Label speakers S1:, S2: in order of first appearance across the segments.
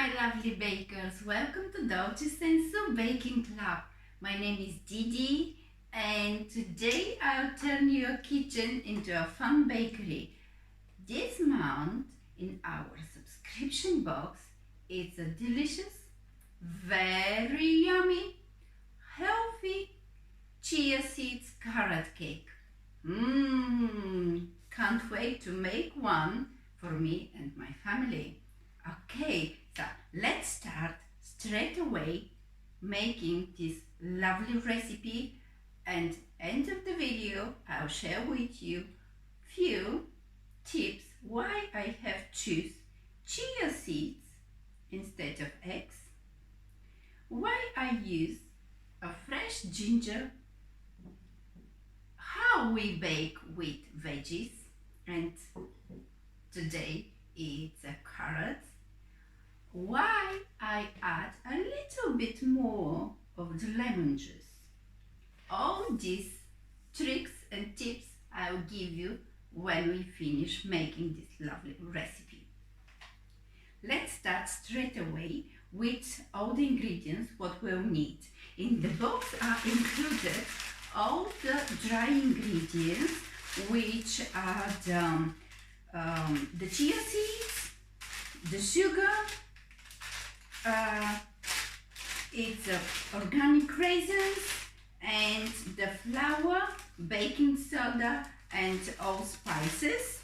S1: my lovely bakers, welcome to Dolce Sensu Baking Club. My name is Didi and today I'll turn your kitchen into a fun bakery. This month in our subscription box is a delicious, very yummy, healthy chia seeds carrot cake. Can't wait to make one for me and my family. Okay, so let's start straight away making this lovely recipe, and end of the video I'll share with you few tips why I have choose chia seeds instead of eggs, why I use a fresh ginger, how we bake with veggies, and today it's a carrot, why I add a little bit more of the lemon juice. All these tricks and tips I'll give you when we finish making this lovely recipe. Let's start straight away with all the ingredients what we'll need. In the box are included all the dry ingredients, which are the chia seeds, the sugar, it's organic raisins, and the flour, baking soda, and all spices.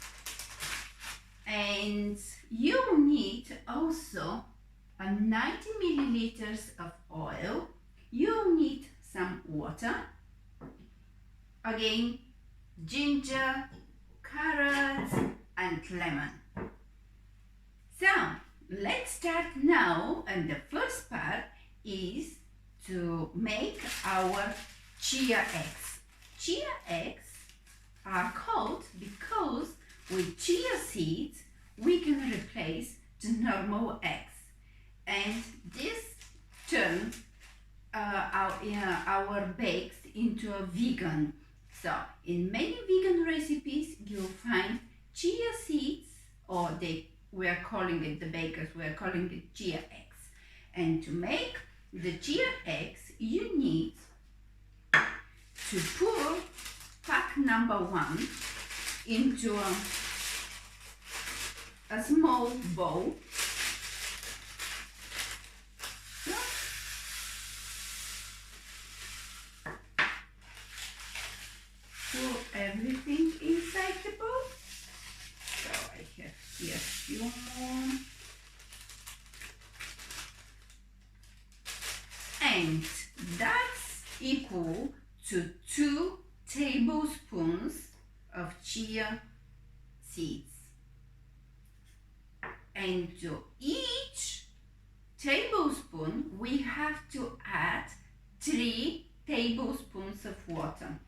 S1: And you need also 90 milliliters of oil. You need some water. Again, ginger, carrots, and lemon. So let's start now, and the first part is to make our chia eggs. Chia eggs are called because with chia seeds we can replace the normal eggs, and this turns our bakes into a vegan. So in many vegan recipes you'll find chia seeds, or we are calling it, the bakers, we are calling it chia eggs. And to make the chia eggs you need to pour pack number 1 into a small bowl. Pour everything inside the bowl. So I have here a few more. And that's equal to 2 tablespoons of chia seeds. And to each tablespoon we have to add 3 tablespoons of water.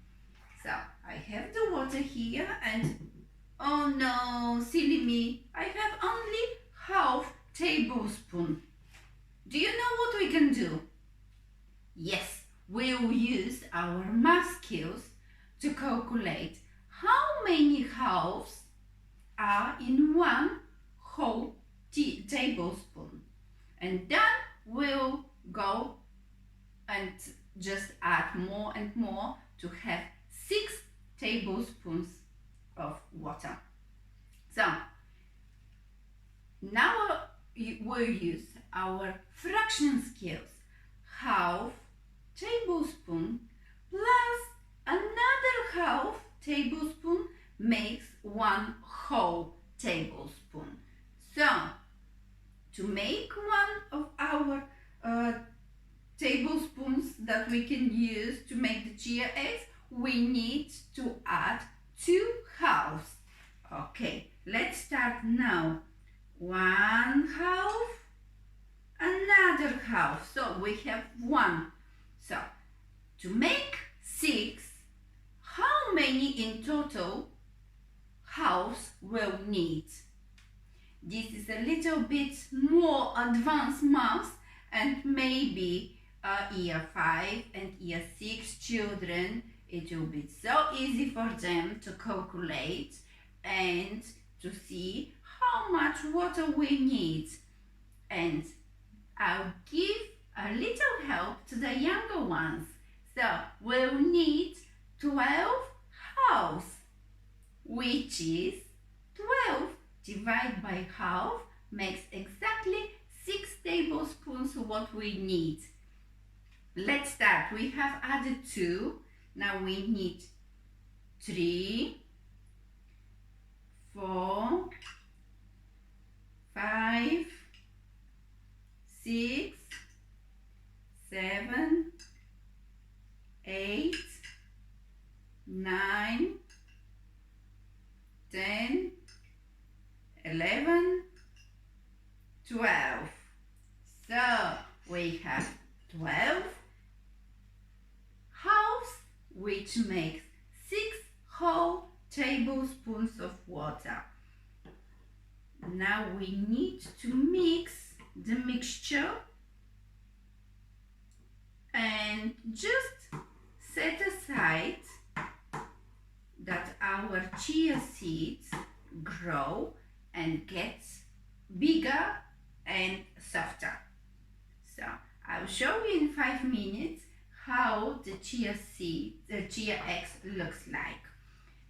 S1: So I have the water here, and oh no, silly me, I have only half tablespoon. Do you know what we can do? Yes, we'll use our math skills to calculate how many halves are in 1 whole tablespoon. And then we'll go and just add more and more to have 6 tablespoons of water. So now we'll use our fraction skills. Half tablespoon plus another half tablespoon makes 1 whole tablespoon. So to make one of our tablespoons that we can use to make the chia eggs, we need to add 2 halves. Okay, let's start now. 1 half, another half. So we have 1. So to make 6, how many in total halves we'll need? This is a little bit more advanced math, and maybe year 5 and year 6 children, it will be so easy for them to calculate and to see how much water we need. And I'll give a little help to the younger ones. So we'll need 12 halves, which is 12 divided by half makes exactly 6 tablespoons what we need. Let's start. We have added 2. Now we need 3, 4, 5, 6, 7, 8, 9, 10, 11, 12. So we have 12 halves, which makes 6 whole tablespoons of water. Now we need to mix the mixture and just set aside that our chia seeds grow and get bigger and softer. So I'll show you in 5 minutes how the chia eggs looks like.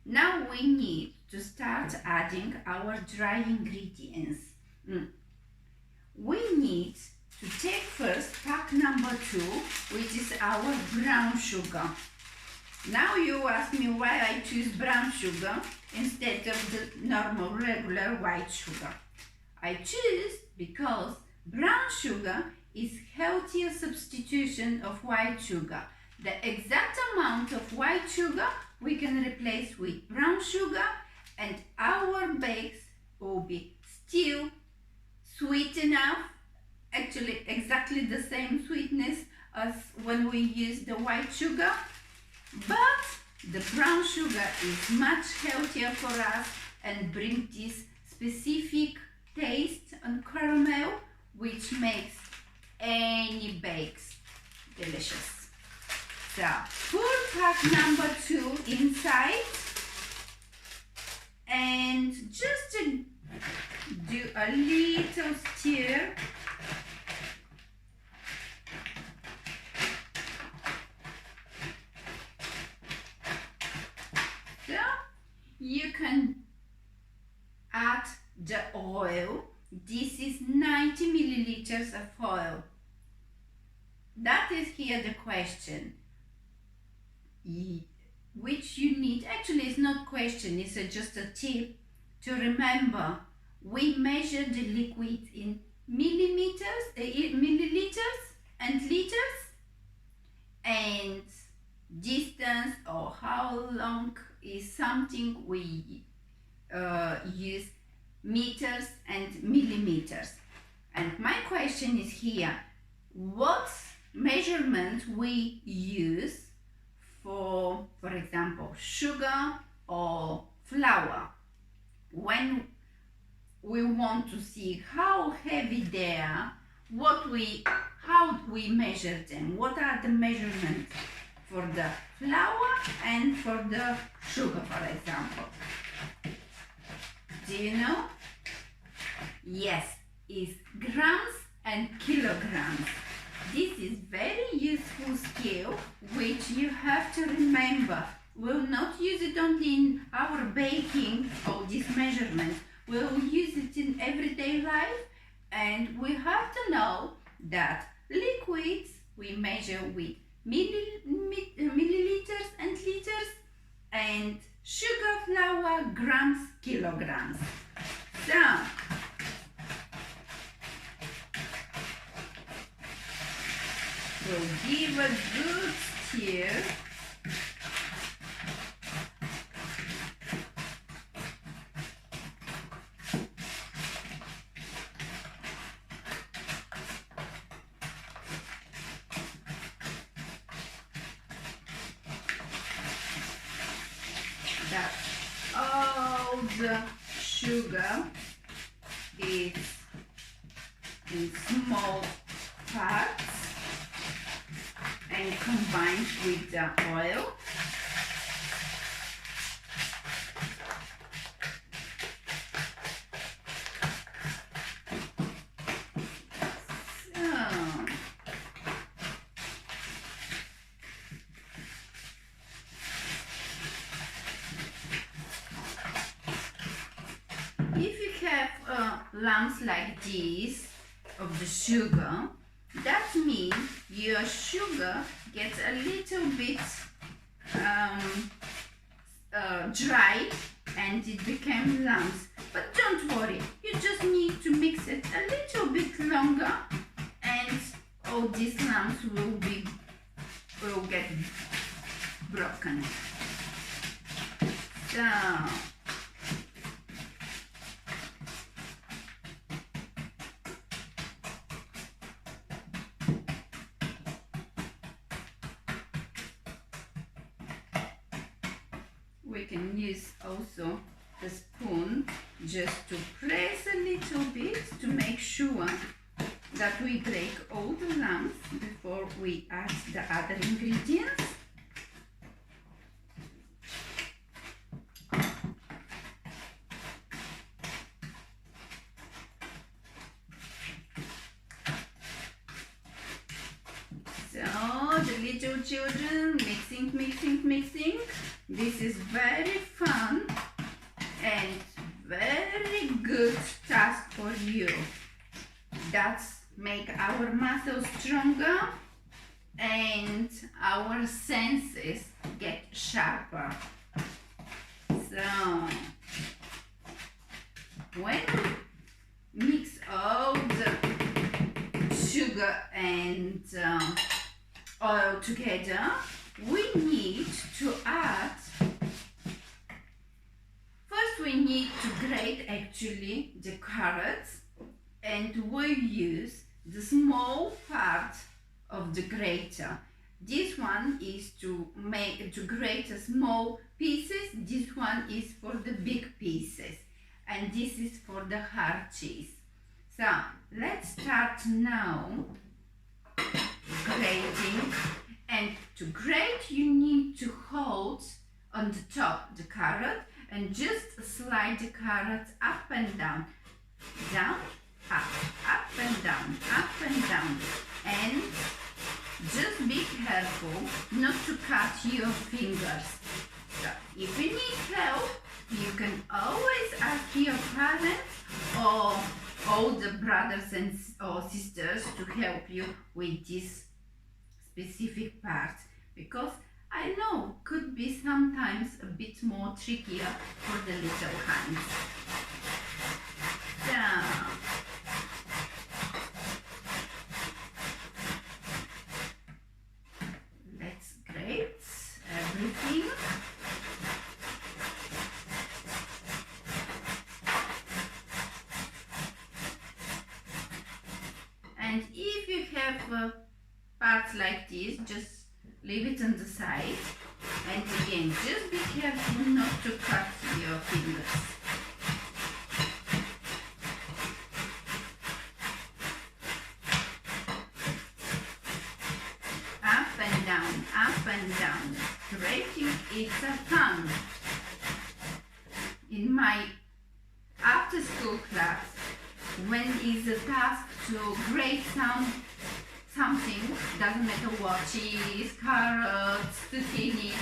S1: Now we need to start adding our dry ingredients. We need to take first pack number 2, which is our brown sugar. Now you ask me why I choose brown sugar instead of the normal regular white sugar. I choose because brown sugar is healthier substitution of white sugar. The exact amount of white sugar we can replace with brown sugar, and our bakes will be still sweet enough, actually exactly the same sweetness as when we use the white sugar, but the brown sugar is much healthier for us and brings this specific taste and caramel which makes any bakes delicious. So pour pack number 2 inside and just do a little stir. So you can add the oil. This is 90 milliliters of oil. That is here the question. Which you need, actually it's not question, it's just a tip to remember. We measure the liquid in milliliters and liters, and distance or how long is something we use meters and millimeters. And my question is here, what measurement we use for example, sugar or flour, when we want to see how heavy they are, how do we measure them? What are the measurements for the flour and for the sugar, for example? Do you know? Yes, it's grams and kilograms. This is very useful skill which you have to remember. We'll not use it only in our baking or this measurement. We'll use it in everyday life, and we have to know that liquids we measure with milliliters and liters, and sugar, flour, grams, kilograms. So we'll give a good stir. That all the sugar is in small parts and combined with the oil. So lumps like this of the sugar, that means your sugar gets a little bit dry and it became lumps. But don't worry, you just need to mix it a little bit longer and all these lumps will get broken. So we can use also the spoon just to press a little bit to make sure that we break all the lumps before we add the other ingredients. So the little children mixing, mixing, mixing. This is very fun and very good task for you. That's make our muscles stronger and our senses get sharper. So when we mix all the sugar and oil together, we need to add, first we need to grate actually the carrots, and we use the small part of the grater. This one is to grate small pieces, this one is for the big pieces, and this is for the hard cheese. So let's start now grating. And to grate, you need to hold on the top the carrot and just slide the carrots up and down, down, up and down, up and down. And just be careful not to cut your fingers. So if you need help, you can always ask your parents or all the brothers and or sisters to help you with this specific part, because I know could be sometimes a bit more trickier for the little hands. So let's grate everything. And if you have parts like this, just leave it on the side, and again just be careful not to cut your fingers. Up and down. Grating is a fun. In my after school class, when is a task to grate something, doesn't matter what, cheese, carrots, zucchini,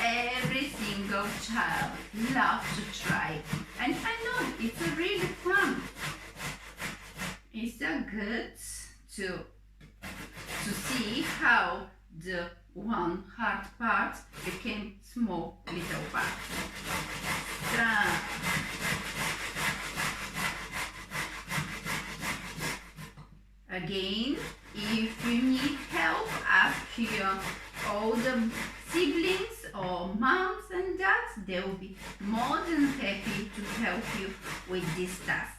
S1: every single child loves to try. And I know it's a really fun. It's so good to see how the one hard part became small little part. Again, if you need help, ask your older siblings or moms and dads. They will be more than happy to help you with this task.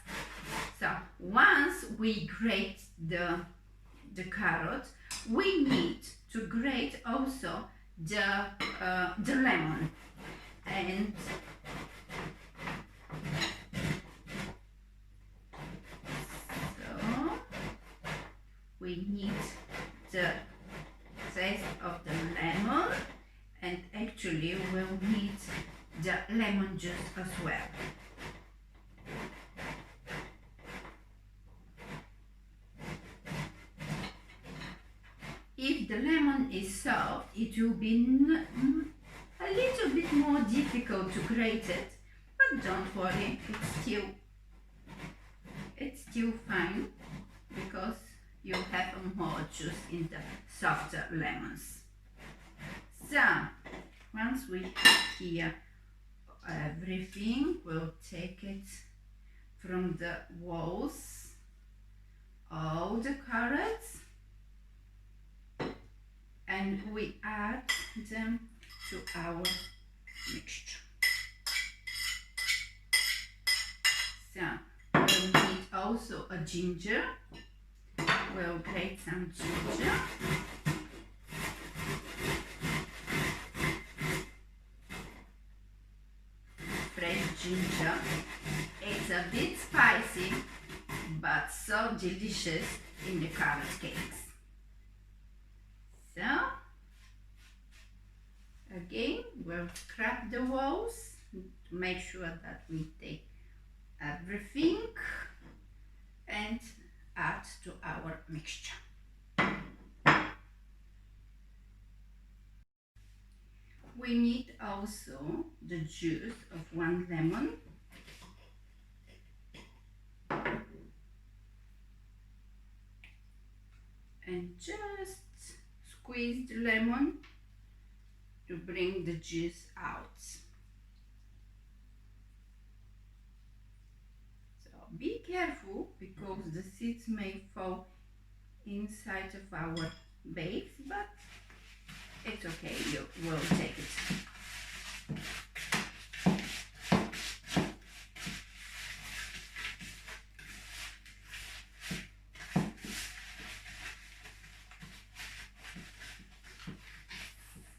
S1: So once we grate the carrot, we need to grate also the lemon. And so we need the zest of the lemon, and actually we'll need the lemon juice as well. If the lemon is soft, it will be a little bit more difficult to grate it, but don't worry, it's still fine because you have more juice in the softer lemons. So once we have here everything, we'll take it from the walls, all the carrots, and we add them to our mixture. So we'll need also a ginger. We'll grate some ginger. Fresh ginger. It's a bit spicy, but so delicious in the carrot cakes. So, again, we'll scrub the walls to make sure that we take everything and add to our mixture. We need also the juice of 1 lemon. And just squeeze the lemon to bring the juice out. So be careful because the seeds may fall inside of our bakes, but it's okay, you will take it.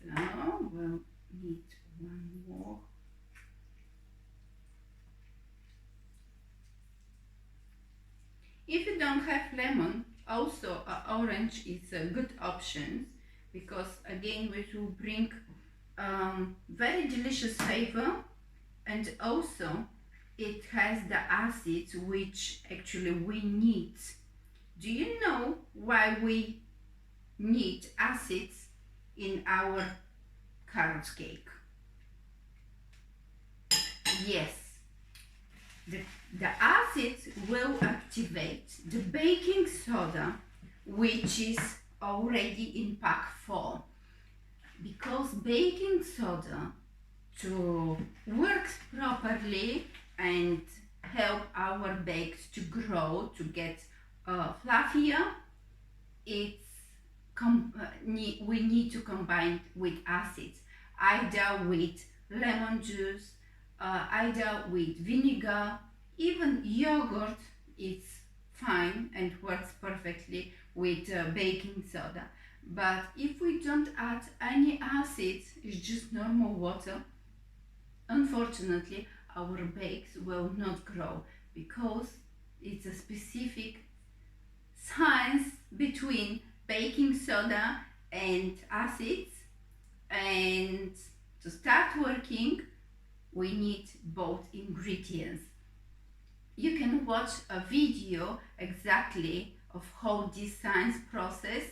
S1: So we'll need 1 more. If you don't have lemon, also orange is a good option because again it will bring very delicious flavor, and also it has the acids which actually we need. Do you know why we need acids in our carrot cake? Yes, the acids will activate the baking soda which is already in pack form, because baking soda to work properly and help our bakes to grow, to get fluffier, we need to combine with acids, either with lemon juice, either with vinegar, even yogurt is fine and works perfectly with baking soda. But if we don't add any acids, it's just normal water, unfortunately our bakes will not grow, because it's a specific science between baking soda and acids, and to start working we need both ingredients. You can watch a video exactly of how this science process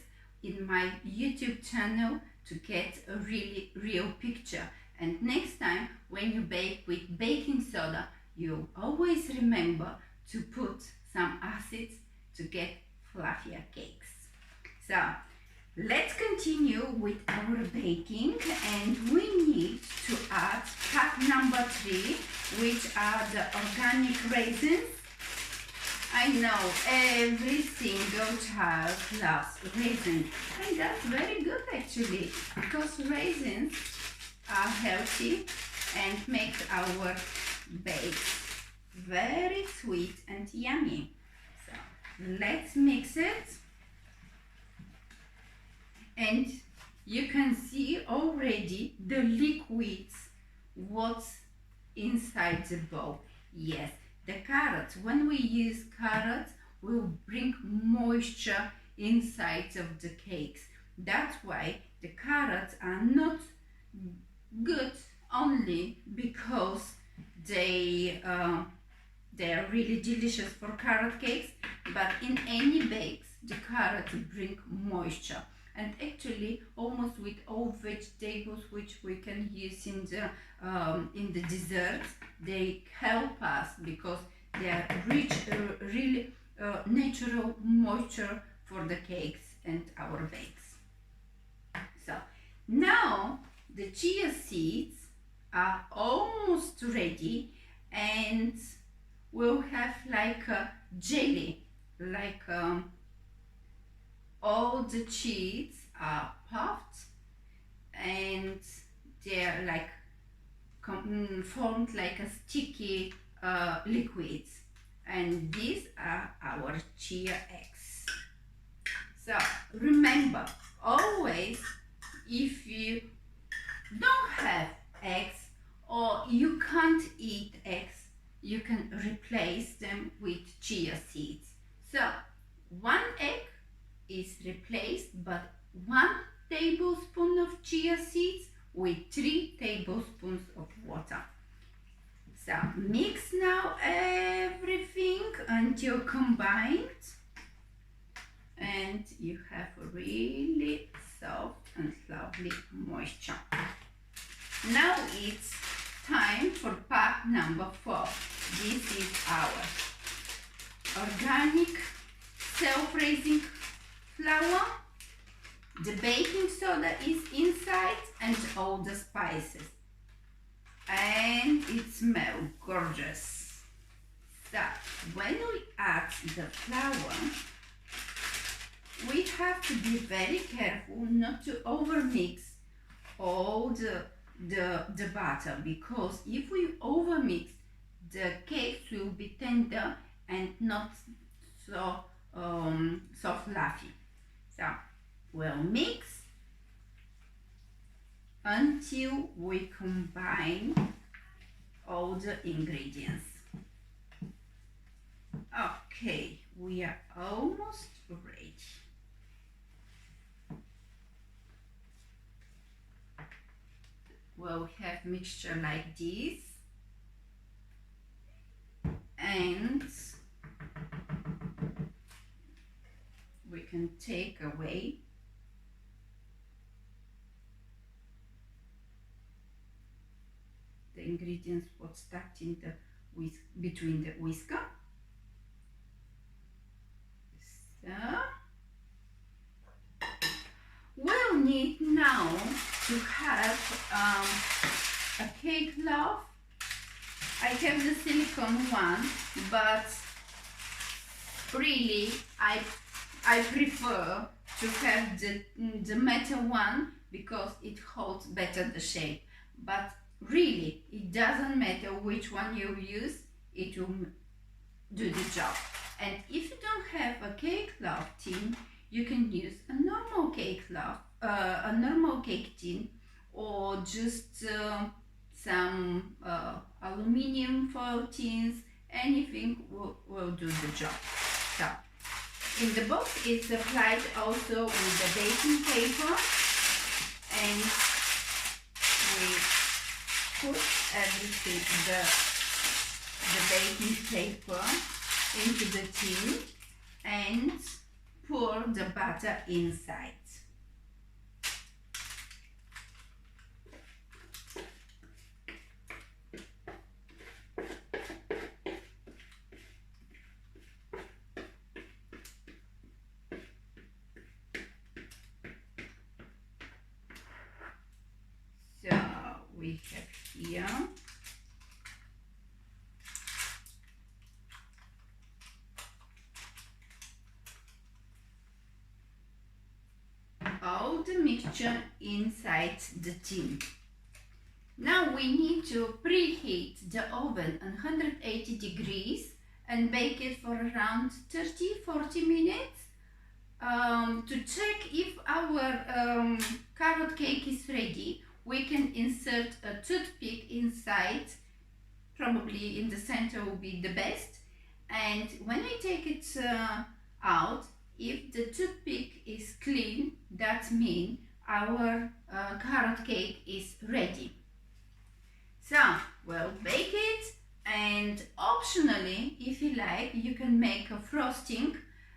S1: in my YouTube channel to get a really real picture. And next time when you bake with baking soda, you always remember to put some acids to get fluffier cakes. So let's continue with our baking, and we need to add pack number 3, which are the organic raisins. I know every single child loves raisins, and that's very good actually, because raisins are healthy and make our bakes very sweet and yummy. So let's mix it, and you can see already the liquids what's inside the bowl. Yes, the carrots, when we use carrots, will bring moisture inside of the cakes. That's why the carrots are not good only because they are really delicious for carrot cakes, but in any bakes the carrots bring moisture. And actually almost with all vegetables which we can use in the desserts, they help us because They are rich, really natural moisture for the cakes and our bakes. So now the chia seeds are almost ready, and we'll have like a jelly, like all the seeds are puffed and they're like formed like a sticky liquids, and these are our chia eggs. So remember, always, if you don't have eggs or you can't eat eggs, you can replace them with chia seeds. So 1 egg is replaced by 1 tablespoon of chia seeds with 3 tablespoons of water. So mix now everything until combined, and you have a really soft and lovely moisture. Now it's time for part number 4. This is our organic self-raising flour. The baking soda is inside and all the spices. And it smells gorgeous. So when we add the flour, we have to be very careful not to overmix all the butter, because if we overmix, the cakes will be tender and not so fluffy. So we'll mix until we combine all the ingredients. Okay, we are almost ready. We'll have mixture like this, and we can take away the ingredients what stuck in the between the whisker. So we'll need now to have a cake loaf. I have the silicone one, but really I prefer to have the metal one because it holds better the shape. But really, it doesn't matter which one you use, it will do the job. And if you don't have a cake loaf tin, you can use a normal cake loaf, a normal cake tin, or just some aluminium foil tins. Anything will do the job. So in the box it's applied also with the baking paper, and we put everything, the baking paper into the tin and pour the butter inside. So we have here all the mixture inside the tin. Now we need to preheat the oven on 180 degrees and bake it for around 30-40 minutes to check if our carrot cake is ready. We can insert a toothpick inside, probably in the center will be the best, and when we take it out, if the toothpick is clean, that means our carrot cake is ready. So we'll bake it, and optionally, if you like, you can make a frosting,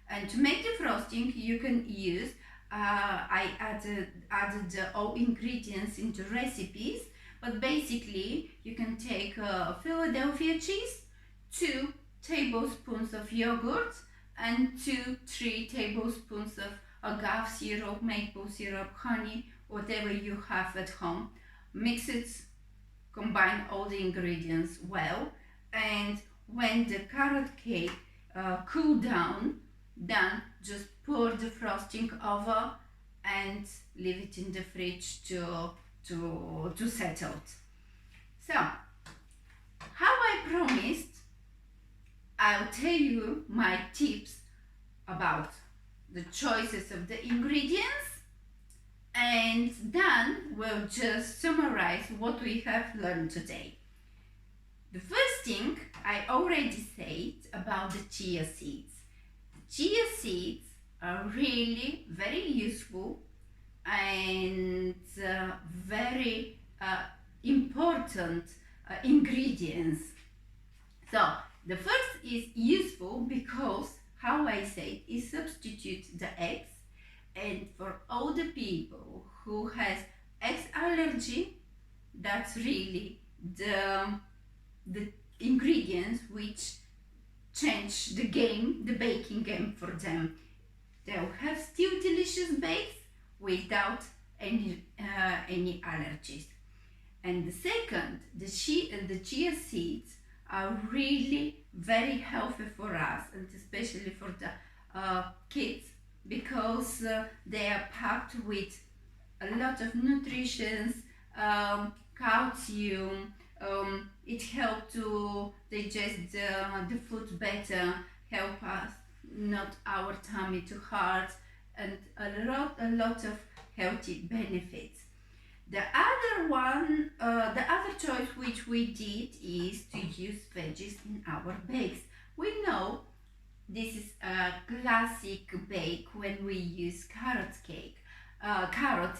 S1: and to make the frosting you can use I added the all ingredients into recipes, but basically you can take Philadelphia cheese, 2 tablespoons of yogurt and 2-3 tablespoons of agave syrup, maple syrup, honey, whatever you have at home. Mix it, combine all the ingredients well, and when the carrot cake cool down, then just pour the frosting over and leave it in the fridge to settle. So, how I promised, I'll tell you my tips about the choices of the ingredients, and then we'll just summarize what we have learned today. The first thing I already said about the chia seeds. The chia seeds are really very useful and very important ingredients. So the first is useful because, how I said, it substitutes the eggs, and for all the people who has egg allergy, that's really the ingredients which change the game, the baking game for them. They'll have still delicious bakes without any allergies. And the second, the chia seeds are really very healthy for us, and especially for the kids, because they are packed with a lot of nutrition, calcium. It helps to digest the food better, help us not our tummy too hard, and a lot of healthy benefits. The other one, the other choice which we did is to use veggies in our bakes. We know this is a classic bake when we use carrots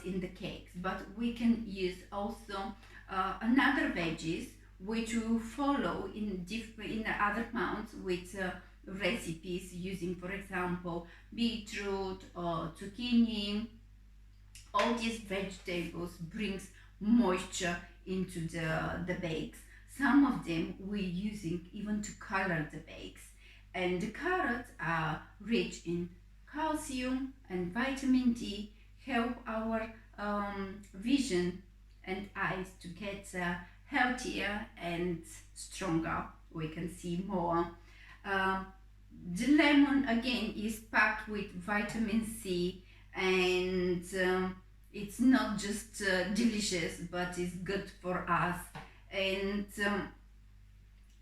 S1: in the cakes, but we can use also another veggies which will follow in the other months with recipes using, for example, beetroot or zucchini. All these vegetables brings moisture into the bakes. Some of them we're using even to color the bakes. And the carrots are rich in calcium and vitamin D, help our vision and eyes to get healthier and stronger. We can see more. The lemon again is packed with vitamin C, and it's not just delicious, but it's good for us. And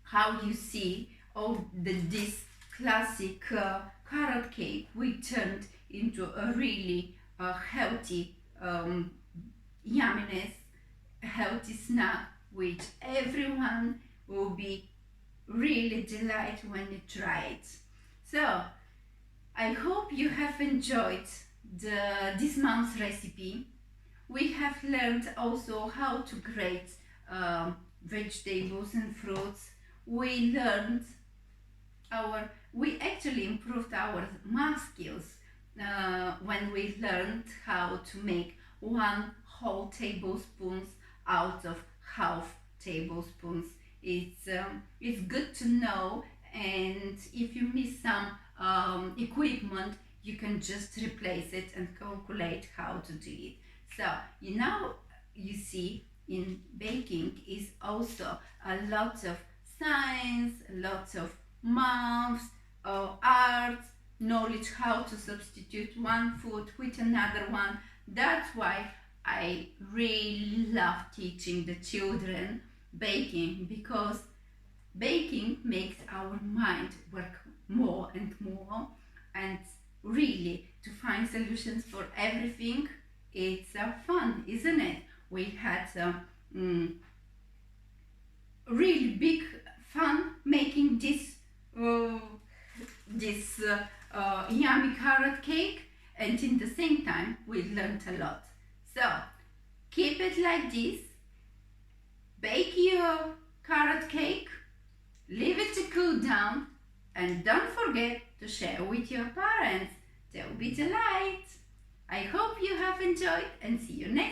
S1: how you see all this classic carrot cake we turned into a really healthy yumminess, healthy snack which everyone will be really delighted when you try it. So I hope you have enjoyed this month's recipe. We have learned also how to grate vegetables and fruits. We actually improved our math skills when we learned how to make 1 whole tablespoon out of half tablespoons. It's good to know, and if you miss some equipment, you can just replace it and calculate how to do it. So you see, in baking is also a lot of science, lots of maths, art, knowledge how to substitute one food with another one. That's why I really love teaching the children baking, because baking makes our mind work more and more, and really to find solutions for everything. It's fun, isn't it? We had really big fun making this yummy carrot cake, and in the same time we learned a lot. So keep it like this. Bake your carrot cake, leave it to cool down, and don't forget to share with your parents. They'll be delighted. I hope you have enjoyed, and see you next time.